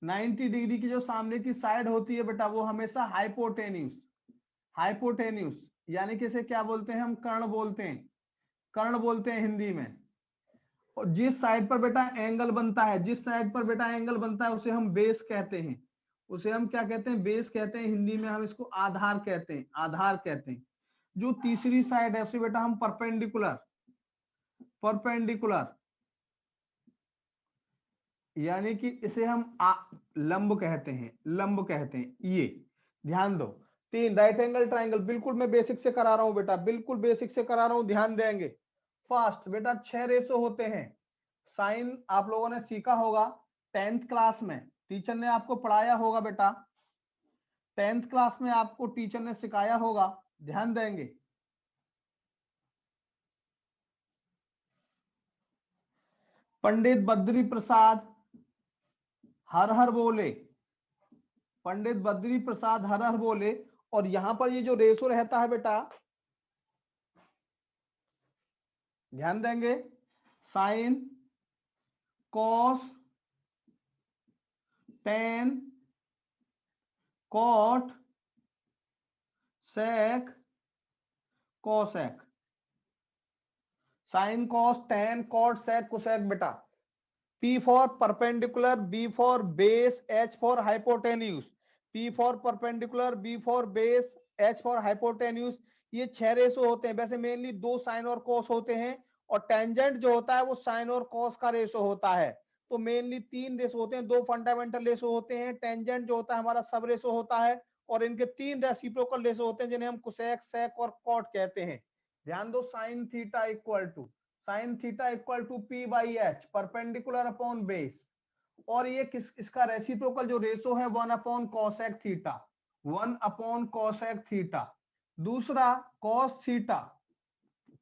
90 degree की जो सामने की साइड होती है बेटा वो हमेशा हाइपोटेन्यूस, हाइपोटेन्यूस यानी कि इसे क्या बोलते हैं हम, कर्ण बोलते हैं, कर्ण बोलते हैं हिंदी में। और जिस साइड पर बेटा एंगल बनता है, जिस साइड पर बेटा एंगल बनता है उसे हम बेस कहते हैं, उसे हम क्या कहते हैं, बेस कहते हैं। हिंदी में हम इसको आधार कहते हैं, आधार कहते हैं। जो तीसरी साइड है उसे बेटा हम परपेंडिकुलर, परपेंडिकुलर यानी कि इसे हम लंब कहते हैं, लंब कहते हैं। ये ध्यान दो, तीन राइट एंगल ट्राइंगल, बिल्कुल मैं बेसिक से करा रहा हूं बेटा, बिल्कुल बेसिक से करा रहा हूं, ध्यान देंगे। फर्स्ट बेटा 6 रेशो होते हैं। साइन आप लोगों ने सीखा होगा 10th क्लास में, टीचर ने आपको पढ़ाया होगा बेटा, 10th क्लास में आपको टीचर ने सिखाया होगा, ध्यान देंगे। पंडित बद्री प्रसाद हर हर बोले, पंडित बद्री प्रसाद हर हर बोले। और यहां पर ये जो रेशो रहता है बेटा, ध्यान देंगे, sine cos tan cot sec cosec, sine cos tan cot sec cosec बेटा। P for perpendicular, B for base, H for hypotenuse, P for perpendicular, B for base, H for hypotenuse. ये 6 ratio होते हैं। वैसे mainly 2 sign और cos होते हैं, और tangent जो होता है वो साइन और कॉस का रेशो होता है। तो मेनली 3 रेशो होते हैं, 2 फंडामेंटल रेशो होते हैं, टेंजेंट जो होता है हमारा सब रेशो होता है, और इनके 3 रेसिप्रोकल रेशो होते हैं जिन्हें हम कोसेक, सेक और कॉट कहते हैं। ध्यान दो, sine theta equal to, sine theta equal to P by H, perpendicular upon base. और ये किस, इसका रेसिप्रोकल जो रेशो है 1 upon cosec theta, 1 upon cosec theta. दूसरा cos theta,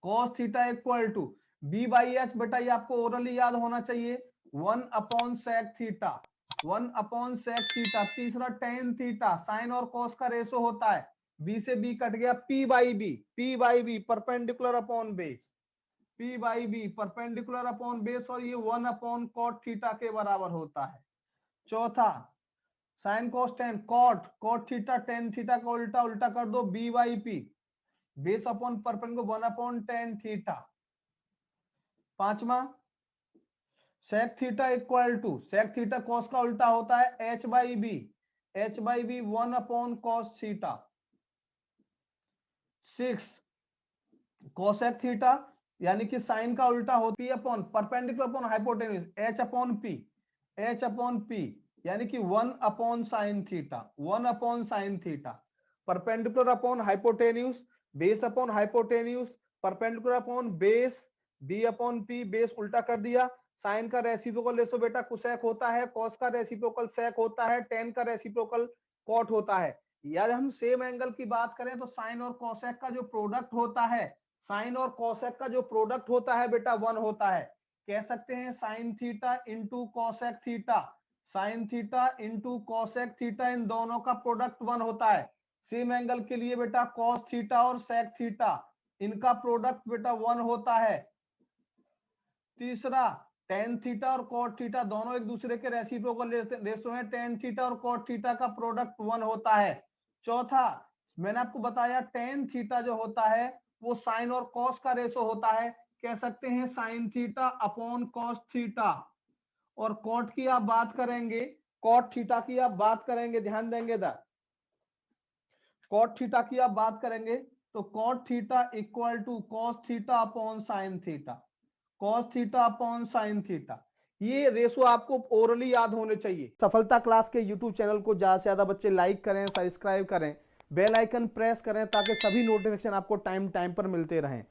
cos theta equal to B by H, बेटा ये आपको ओरली याद होना चाहिए, 1 upon sec theta, 1 upon sec theta. तीसरा टेन थीटा, साइन और कॉस का रेशो होता है, बी से बी कट गया, P by B, P by B perpendicular upon base, P by B perpendicular upon base, और ये 1 अपॉन कॉट थीटा के बराबर होता है। चौथा sine cos tan cot, cot theta tan theta का उल्टा, उल्टा कर दो, B by P base upon perpendicular 1 upon tan theta. पांचवा sec theta equal to, sec theta cos का उल्टा होता है H by B, H by B 1 upon cos theta. 6 cosec theta यानी कि साइन का उल्टा होती है upon perpendicular upon hypotenuse, H upon P, H upon P यानी कि 1 upon sine theta, 1 upon sine theta. Perpendicular upon hypotenuse, base upon hypotenuse, perpendicular upon base, B upon P, base उल्टा कर दिया। साइन का रेसिप्रोकल रेशो बेटा cosec होता है, cos का रेसिप्रोकल सेक होता है, टेन का रेसिप्रोकल कॉट होता है। यदि हम सेम एंगल की बात करें तो साइन और कोसेक का जो प्रोडक्ट होता है, साइन और कोसेक का जो प्रोडक्ट होता है बेटा 1 होता है। कह सकते हैं sine theta into cosec theta, sine theta into cosec theta, इन दोनों का प्रोडक्ट 1 होता है। सेम एंगल के लिए बेटा कॉस थीटा और सेक थीटा, इनका प्रोडक्ट बेटा 1 होता है। तीसरा टेन थीटा और कॉट थीटा दोनों एक दूसरे के रेसिप्रोकल रेशो हैं, टेन थीटा और कॉट थीटा का प्रोडक्ट 1 होता है। चौथा मैंने आपको बताया टेन थीटा जो होता है वो साइन और कॉस का रेशो होता है, कह सकते हैं sine theta upon cos theta. और कॉट की आप बात करेंगे, कॉट थीटा की आप बात करेंगे, ध्यान देंगे दा, कॉट थीटा की आप बात करेंगे तो cot theta equal to cos theta upon sine theta, cos theta upon sine theta. ये रेशो आपको ओरली याद होने चाहिए। सफलता क्लास के यूट्यूब चैनल को ज्यादा से ज्यादा बच्चे लाइक करें, सब्सक्राइब करें, बेल आइकन प्रेस करें ताकि सभी नोटिफिकेशन आपको टाइम टाइम पर मिलते रहें।